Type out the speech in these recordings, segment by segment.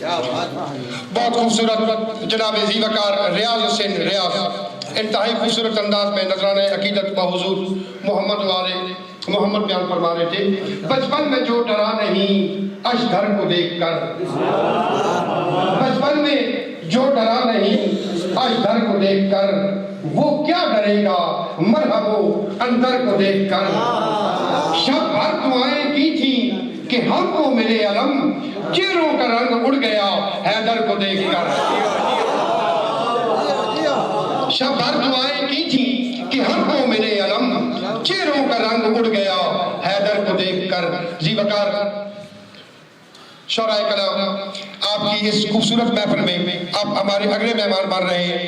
بہت خوبصورت جناب زی وقار ریاض حسین ریاض انتہائی خوبصورت انداز میں نذرانے عقیدت بحضور محمد والے محمد بیان فرما رہے تھے. بچپن میں جو ڈرا نہیں اشدھر کو دیکھ کر، بچپن میں جو ڈرا نہیں اشدھر کو دیکھ کر، وہ کیا ڈرے گا مرحبو اندر کو دیکھ کر. شب بھر دعائیں کی تھی کہ ہم کو ملے علم، چہروں کا رنگ اڑ گیا حیدر کو دیکھ کر. شب بھر دعائیں کی تھی کہ ہم کو ملے علم، چہروں کا رنگ اڑ گیا حیدر کو دیکھ کر. زی وقار شعراء کلام آپ کی اس خوبصورت محفل میں آپ ہمارے اگلے مہمان بن رہے ہیں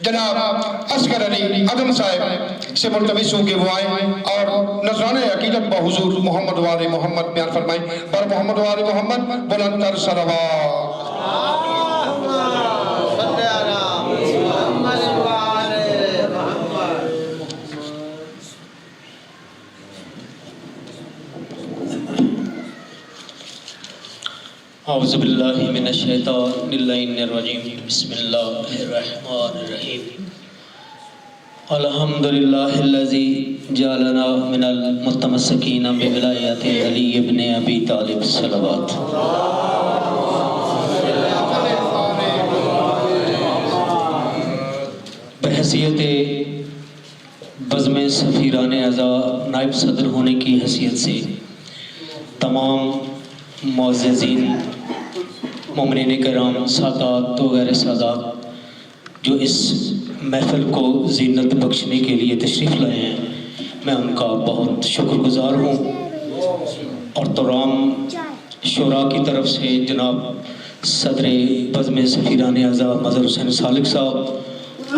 جناب اصغر علی ادم صاحب سے ملتمس ہوں کہ وہ آئیں اور نذرانے عقیدت بحضور محمد والے محمد بیان فرمائیں. پر محمد والے محمد بلند تر صلوات. اعوذ باللہ من الشیطان الرجیم بسم اللہ الرحمن الرحیم. الحمدللہ الذی جعلنا من المتمسکین بولایت علی ابن ابی طالب صلوات. بحیثیت بزم سفیران اعضاء نائب صدر ہونے کی حیثیت سے تمام معززین مومنین کرام سادات و غیر سادات جو اس محفل کو زینت بخشنے کے لیے تشریف لائے ہیں، میں ان کا بہت شکر گزار ہوں. اور تمام شعراء کی طرف سے جناب صدر بزم سفیران اعضاء مظہر حسین سالک صاحب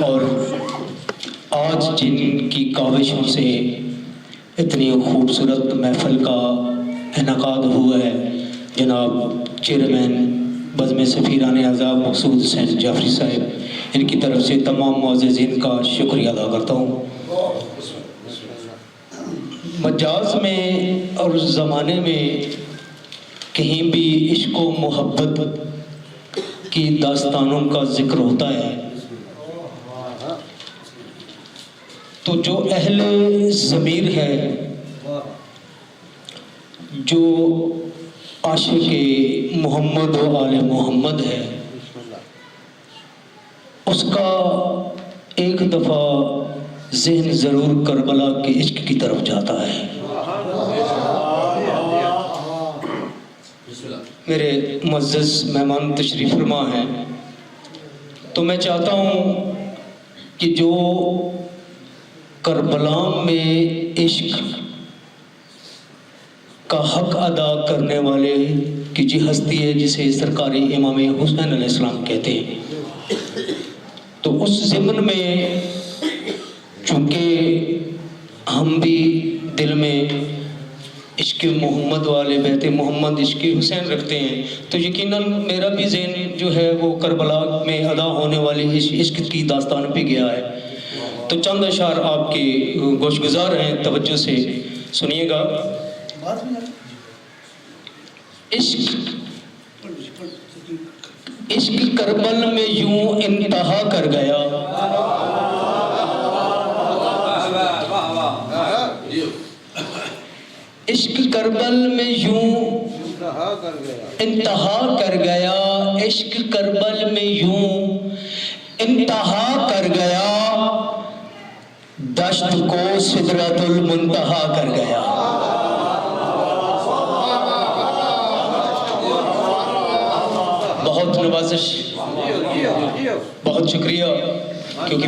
اور آج جن کی کاوشوں سے اتنی خوبصورت محفل کا انعقاد ہوا ہے، جناب چیئرمین بزم سفیران اعضاء مقصود حسین جعفری صاحب، ان کی طرف سے تمام معززین کا شکریہ ادا کرتا ہوں. مجاز میں اور زمانے میں کہیں بھی عشق و محبت کی داستانوں کا ذکر ہوتا ہے تو جو اہل ضمیر ہے، جو عاشق محمد و آل محمد ہے، اس کا ایک دفعہ ذہن ضرور کربلا کے عشق کی طرف جاتا ہے. میرے معزز مہمان تشریف فرما ہیں تو میں چاہتا ہوں کہ جو کربلا میں عشق کا حق ادا کرنے والے کی جی ہستی ہے جسے سرکار امام حسین علیہ السلام کہتے ہیں، تو اس ضمن میں چونکہ ہم بھی دل میں عشق محمد والے بیت محمد عشق حسین رکھتے ہیں تو یقیناً میرا بھی ذہن جو ہے وہ کربلا میں ادا ہونے والی عشق کی داستان پہ گیا ہے. تو چند اشعار آپ کے گوش گزار ہیں، توجہ سے سنیے گا. عشق کربل میں یوں انتہا کر گیا، عشق کربل میں یوں انتہا کر گیا، عشق کربل میں یوں انتہا کر گیا، دشت کو سدرۃ المنتہا کر گیا. بہت نوازش، بہت شکریہ، کیونکہ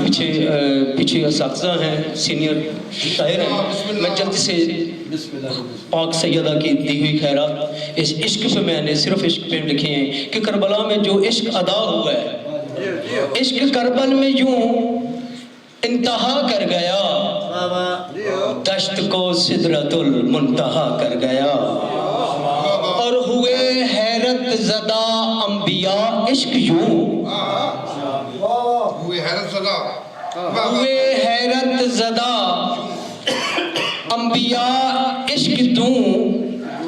پیچھے اساتذہ ہیں، سینئر شاعر ہیں. میں جلدی سے پاک سیدہ کی دی ہوئی خیرات اس عشق پہ میں نے صرف عشق پہ لکھے ہیں کہ کربلا میں جو عشق ادا ہوا ہے، عشق کربل میں یوں انتہا کر گیا، دشت کو سدرۃ المنتہا کر گیا، اور ہوئے حیرت زدہ انبیاء عشق یوں، ہوئے حیرت زدہ انبیاء عشق توں،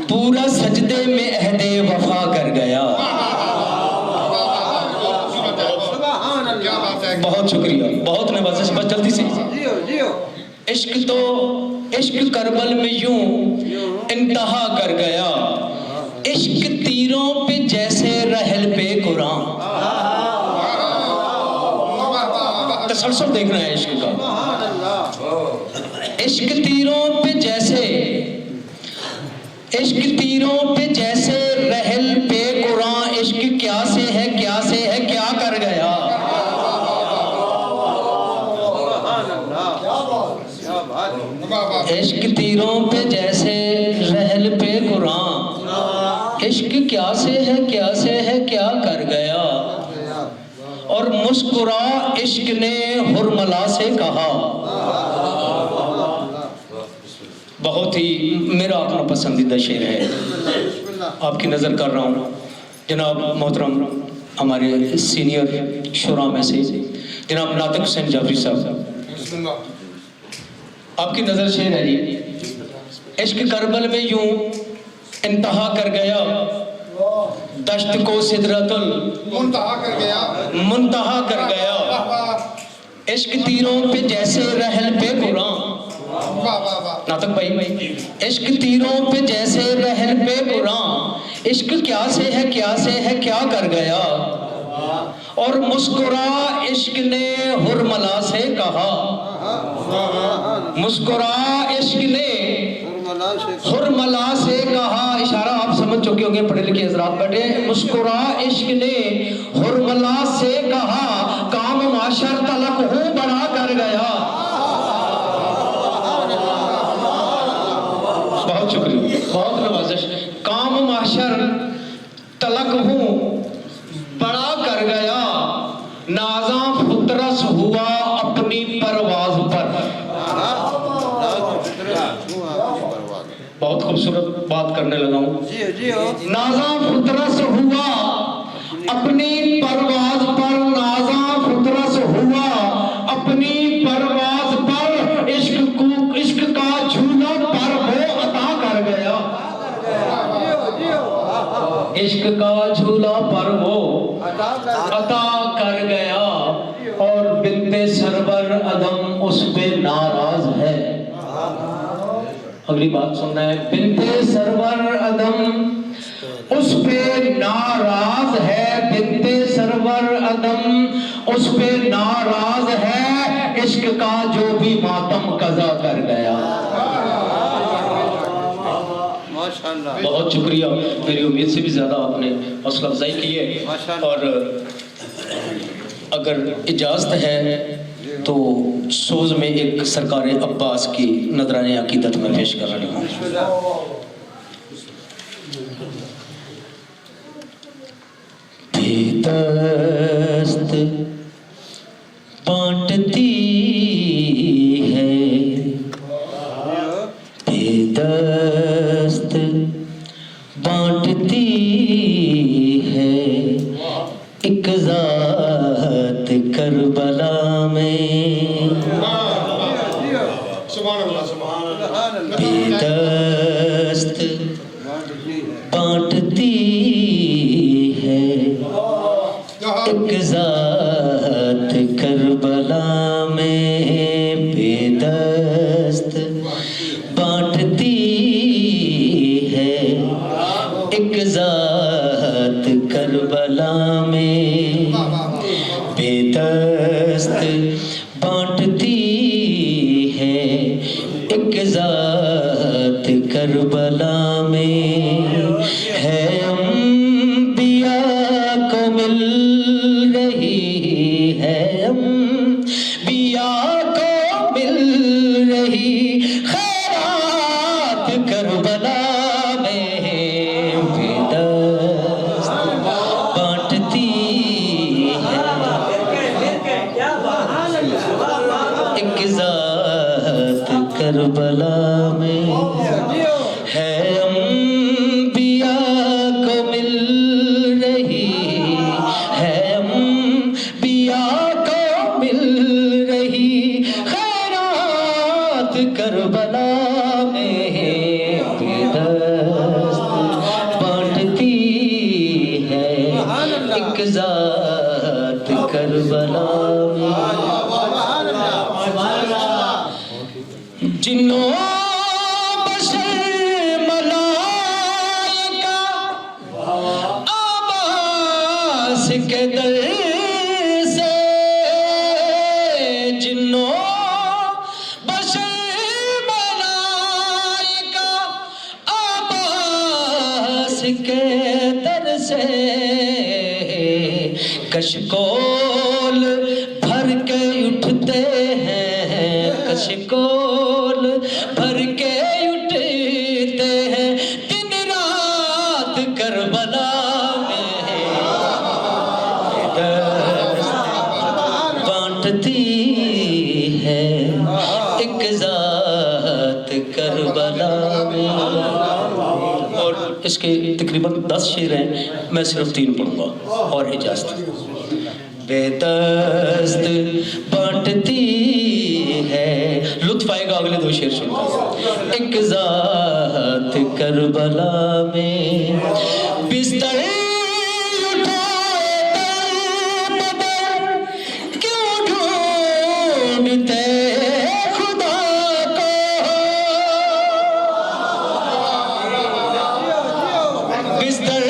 پورا سجدے میں عہد وفا کر عشق کربل میں یوں انتہا کر گیا، عشق تیروں پہ جیسے رحل پہ قرآن۔ تسلسل دیکھنا ہے عشق کا۔ عشق تیروں پہ جیسے رحل پہ قرآن، عشق کیا سے ہے کیا کر گیا۔ عشق تیروں پہ جیسے رحل پہ قرآن، عشق کیا سے ہے کیا کر گیا۔ اور مسکرا عشق نے حرملا سے کہا، بہت ہی میرا اپنا پسندیدہ شعر ہے، آپ کی نظر کر رہا ہوں۔ جناب محترم ہمارے سینئر شعراء میں سے جناب ناطق حسین جعفری صاحب، آپ کی نظر شعر ہے جی۔ عشق کربل میں یوں انتہا کر گیا، دشت کو سدرۃ منتہا کر گیا، عشق تیروں پہ جیسے رحل پہ قرآن۔ ناطق بھائی، عشق تیروں پہ جیسے رحل پہ قرآن، عشق کیا سے ہے کیا کر گیا۔ اور مسکرا عشق نے حرملا سے کہا، مسکرا عشق نے حرملا سے کہا، اشارہ آپ سمجھ چکے ہوں گے پڑھے لکھے حضرات بیٹھے۔ مسکرا عشق نے حرملا سے کہا، کام معاشر تلک ہوں بڑا کر گیا۔ بہت شکریہ، بہت نوازش۔ کام معاشر تلک ہوں بڑا کر گیا، نازاں فطرس ہوا اپنی پرواز پر۔ بہت خوبصورت بات کرنے لگا ہوں۔ نازاں فطرس ہوا اپنی پرواز پر، نازاں فطرس ہوا اپنی پرواز پر، عشق کا جھولا پر وہ عطا کر گیا، عشق کا جھولا پر وہ عطا کر گیا۔ اور بنت سرور ادم اس پہ ناراض ہے۔ اگلی بات سننا ہے، بنت سرور ادم اس پہ ناراض ہے، بنت سرور ادم اس پہ ناراض ہے، عشق کا جو بھی ماتم قضا کر گیا۔ بہت شکریہ، میری امید سے بھی زیادہ آپ نے حوصلہ افزائی کی ہے۔ اور اگر اجازت ہے تو سوز میں ایک سرکار عباس کی نذرانِ عقیدت میں پیش کر رہی ہوں۔ بے دست بانٹتی ہے، بے دست بانٹتی ہے، ایک ذات کربلا میں، بے دست بانٹتی ہے، ایک ذات کربلا میں، بے دست بانٹتی ہے، ایک ذات کربلا میں، بے دست بانٹتی ہے، ایک ذات کربلا میں، ہے انبیاء کو مل رہی ہے، انبیاء کو مل رہی خیرات کربلا میں، بے دست بانٹتی ہے، ایک ذات کربلا میں، ہے انبیاء کو مل رہی ہے، انبیاء کو مل رہی خیرات کربلا میں، بے دست بانٹتی ہے، ایک ذات کربلا میں، جنوں کے در سے جنوں بشر ملائکہ عباس کے در سے کشکول بھر کے اٹھتے ہیں کشکول بھر کے اٹھتے ہیں دن رات کربلا میں بانٹتی ہے ایک ذات کربلا میں. اور اس کے تقریباً 10 شعر ہیں، میں صرف 3 پڑھوں گا اور اجازت. بے دست بانٹتی ہے، لطف آئے گا اگلے 2 شعر سن کر. ایک ذات کربلا میں بستر اٹھائے بدر کیوں ڈھونڈتے خدا کو. بستر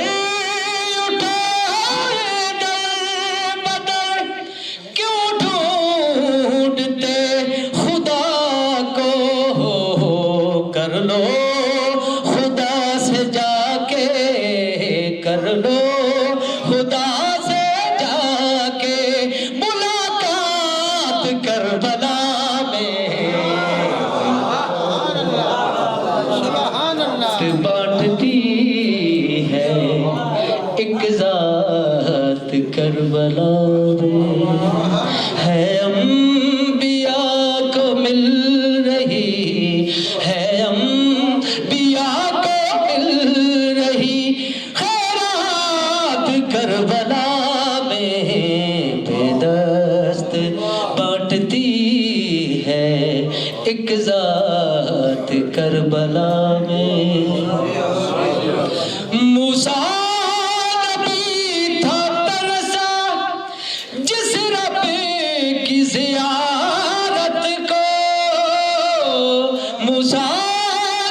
کر لو خدا سے جا کے ملاقات کربلا میں. بانٹتی ہے ایک ذات کربلا میں. ہے انبیاء کو مل رہی ہے انبیاء کو مل رہی خیرات کربلا میں. بے دست بانٹتی ہے ایک ذات کربلا میں. موسیٰ نبی تھا ترسا جس رب کی زیارت کو. موسیٰ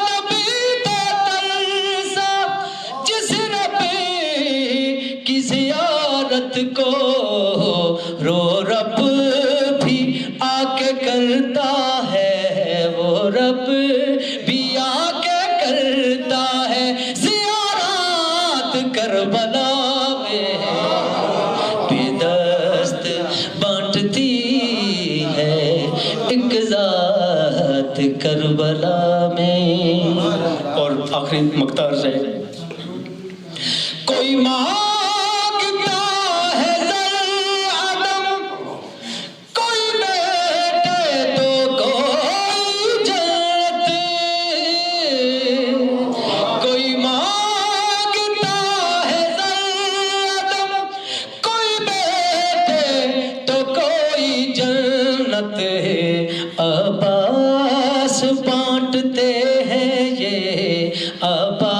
نبی تھا ترسا جس رب کی زیارت کو. رو رب بھی آ کے کرتا ہے وہ رب بھی آ کے کرتا ہے زیارات کربلا میں. بے دست بانٹتی ہے ایک ذات کربلا میں. اور آخری مقطع عرض ہے. کوئی مانگتا ہے زر عدم کوئی بیٹے تو کوئی جنت. کوئی مانگتا ہے زر عدم کوئی بیٹے تو کوئی جنت. عباس بانٹتے ہیں یہ عباس